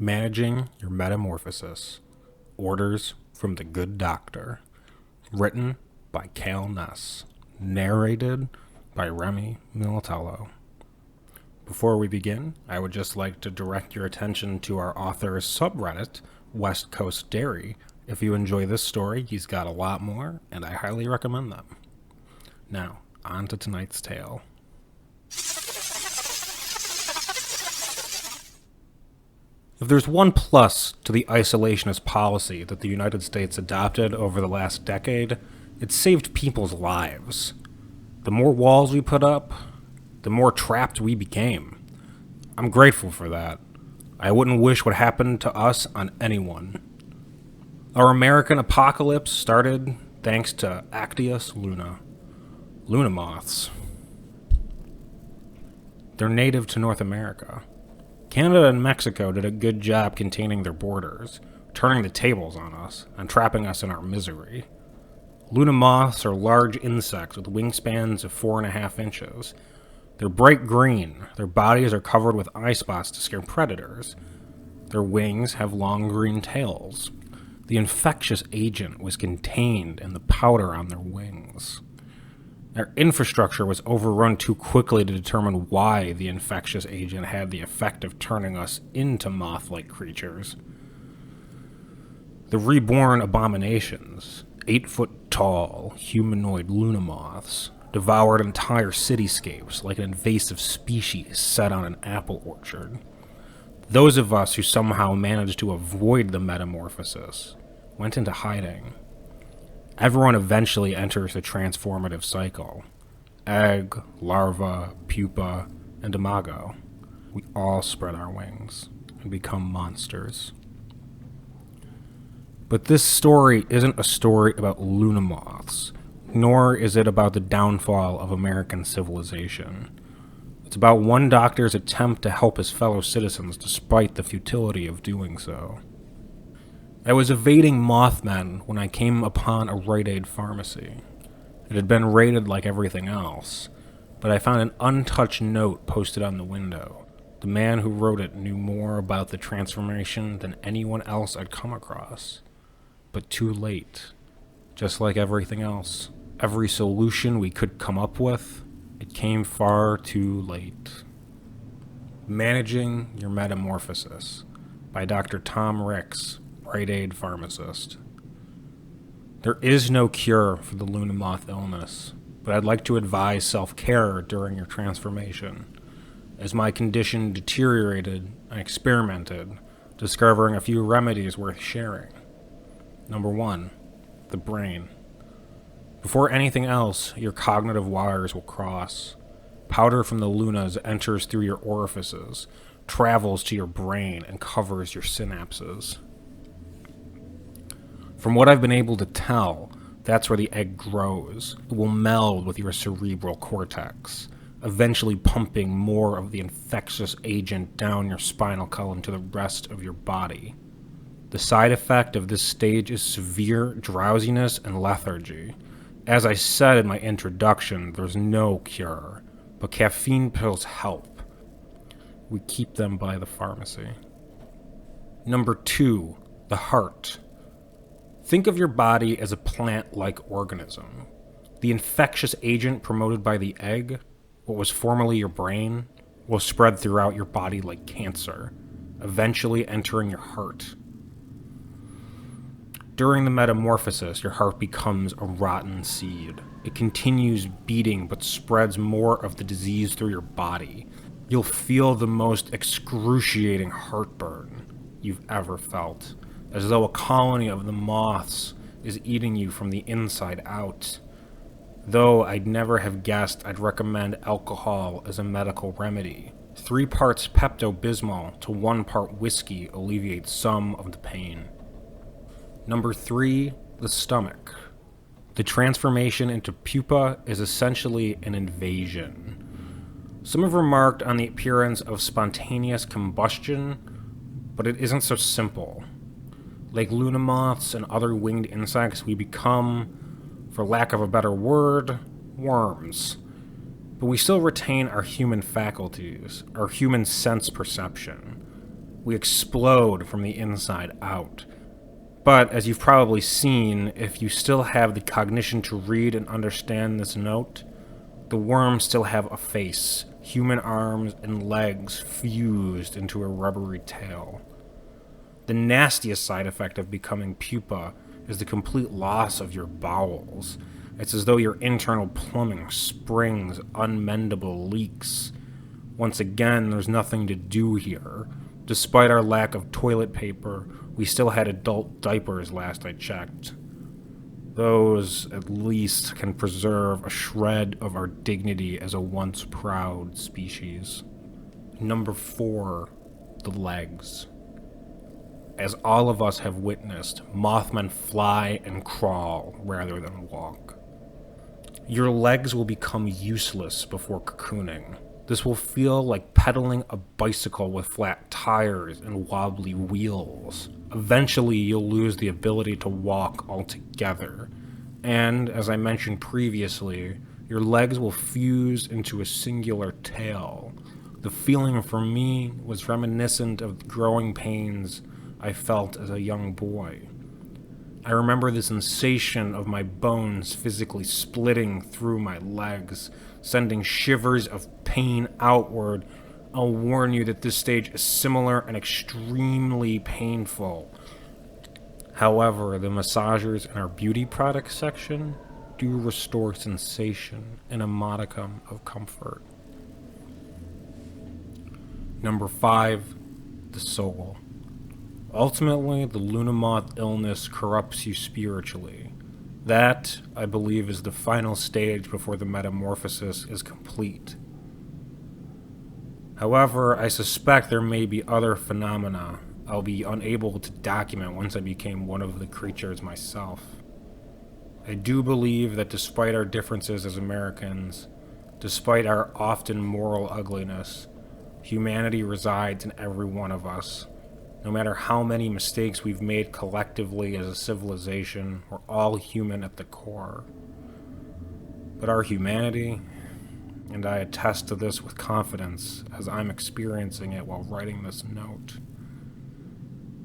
Managing Your Metamorphosis. Orders from the Good Doctor. Written by Cal Ness. Narrated by Remy. Before we begin, I would just like to direct your attention to our author's subreddit, West Coast Dairy. If you enjoy this story, he's got a lot more, and I highly recommend them. Now, on to tonight's tale. If there's one plus to the isolationist policy that the United States adopted over the last decade, it saved people's lives. The more walls we put up, the more trapped we became. I'm grateful for that. I wouldn't wish what happened to us on anyone. Our American apocalypse started thanks to Actius luna. Luna moths. They're native to North America. Canada and Mexico did a good job containing their borders, turning the tables on us, and trapping us in our misery. Luna moths are large insects with wingspans of 4.5 inches. They're bright green. Their bodies are covered with eye spots to scare predators. Their wings have long green tails. The infectious agent was contained in the powder on their wings. Their infrastructure was overrun too quickly to determine why the infectious agent had the effect of turning us into moth-like creatures. The reborn abominations, 8-foot-tall, humanoid luna moths, devoured entire cityscapes like an invasive species set on an apple orchard. Those of us who somehow managed to avoid the metamorphosis went into hiding. Everyone eventually enters the transformative cycle. Egg, larva, pupa, and imago. We all spread our wings and become monsters. But this story isn't a story about luna moths, nor is it about the downfall of American civilization. It's about one doctor's attempt to help his fellow citizens despite the futility of doing so. I was evading Mothmen when I came upon a Rite Aid pharmacy. It had been raided like everything else, but I found an untouched note posted on the window. The man who wrote it knew more about the transformation than anyone else I'd come across. But too late. Just like everything else. Every solution we could come up with, it came far too late. Managing Your Metamorphosis by Dr. Tom Ricks, Rite Aid pharmacist. There is no cure for the Luna moth illness, but I'd like to advise self-care during your transformation. As my condition deteriorated, I experimented, discovering a few remedies worth sharing. Number 1, the brain. Before anything else, your cognitive wires will cross. Powder from the lunas enters through your orifices, travels to your brain, and covers your synapses. From what I've been able to tell, that's where the egg grows. It will meld with your cerebral cortex, eventually pumping more of the infectious agent down your spinal column to the rest of your body. The side effect of this stage is severe drowsiness and lethargy. As I said in my introduction, there's no cure, but caffeine pills help. We keep them by the pharmacy. Number 2, the heart. Think of your body as a plant-like organism. The infectious agent promoted by the egg, what was formerly your brain, will spread throughout your body like cancer, eventually entering your heart. During the metamorphosis, your heart becomes a rotten seed. It continues beating but spreads more of the disease through your body. You'll feel the most excruciating heartburn you've ever felt, as though a colony of the moths is eating you from the inside out. Though I'd never have guessed I'd recommend alcohol as a medical remedy. 3 parts Pepto-Bismol to 1 part whiskey alleviates some of the pain. Number 3, the stomach. The transformation into pupa is essentially an invasion. Some have remarked on the appearance of spontaneous combustion, but it isn't so simple. Like luna moths and other winged insects, we become, for lack of a better word, worms. But we still retain our human faculties, our human sense perception. We explode from the inside out. But, as you've probably seen, if you still have the cognition to read and understand this note, the worms still have a face, human arms and legs fused into a rubbery tail. The nastiest side effect of becoming pupa is the complete loss of your bowels. It's as though your internal plumbing springs unmendable leaks. Once again, there's nothing to do here. Despite our lack of toilet paper, we still had adult diapers last I checked. Those, at least, can preserve a shred of our dignity as a once proud species. Number 4, the legs. As all of us have witnessed, Mothmen fly and crawl rather than walk. Your legs will become useless before cocooning. This will feel like pedaling a bicycle with flat tires and wobbly wheels. Eventually, you'll lose the ability to walk altogether. And, as I mentioned previously, your legs will fuse into a singular tail. The feeling for me was reminiscent of the growing pains I felt as a young boy. I remember the sensation of my bones physically splitting through my legs, sending shivers of pain outward. I'll warn you that this stage is similar and extremely painful. However, the massagers in our beauty products section do restore sensation and a modicum of comfort. Number 5, the soul. Ultimately, the Lunamoth illness corrupts you spiritually. That, I believe, is the final stage before the metamorphosis is complete. However, I suspect there may be other phenomena I'll be unable to document once I became one of the creatures myself. I do believe that despite our differences as Americans, despite our often moral ugliness, humanity resides in every one of us. No matter how many mistakes we've made collectively as a civilization, we're all human at the core. But our humanity, and I attest to this with confidence as I'm experiencing it while writing this note,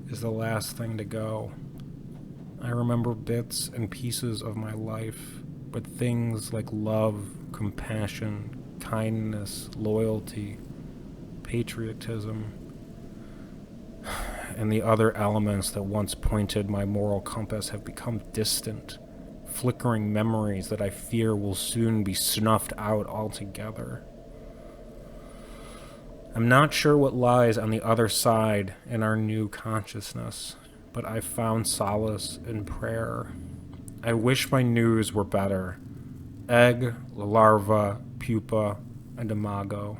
is the last thing to go. I remember bits and pieces of my life, but things like love, compassion, kindness, loyalty, patriotism, and the other elements that once pointed my moral compass have become distant, flickering memories that I fear will soon be snuffed out altogether. I'm not sure what lies on the other side in our new consciousness, but I've found solace in prayer. I wish my news were better. Egg, larva, pupa, and imago.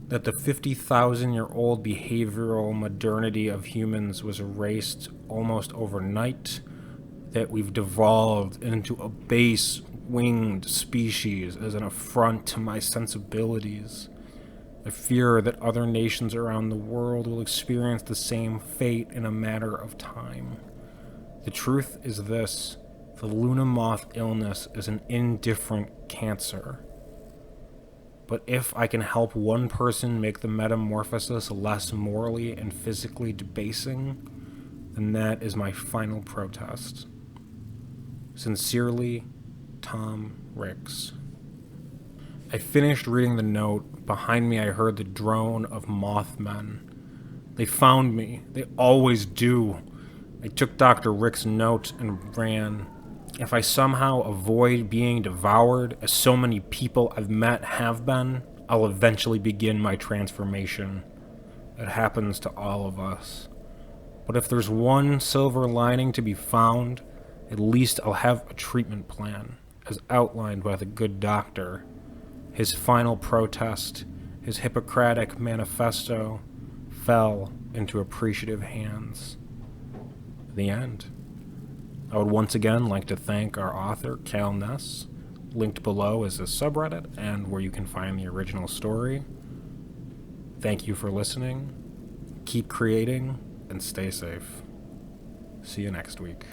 That the 50,000-year-old behavioral modernity of humans was erased almost overnight, that we've devolved into a base, winged species as an affront to my sensibilities. I fear that other nations around the world will experience the same fate in a matter of time. The truth is this: the Lunamoth illness is an indifferent cancer. But if I can help one person make the metamorphosis less morally and physically debasing, then that is my final protest. Sincerely, Tom Ricks. I finished reading the note. Behind me I heard the drone of Mothmen. They found me. They always do. I took Dr. Rick's note and ran. If I somehow avoid being devoured, as so many people I've met have been, I'll eventually begin my transformation. It happens to all of us. But if there's one silver lining to be found, at least I'll have a treatment plan, as outlined by the good doctor. His final protest, his Hippocratic manifesto, fell into appreciative hands. The end. I would once again like to thank our author, Cal Ness. Linked below is his subreddit and where you can find the original story. Thank you for listening. Keep creating and stay safe. See you next week.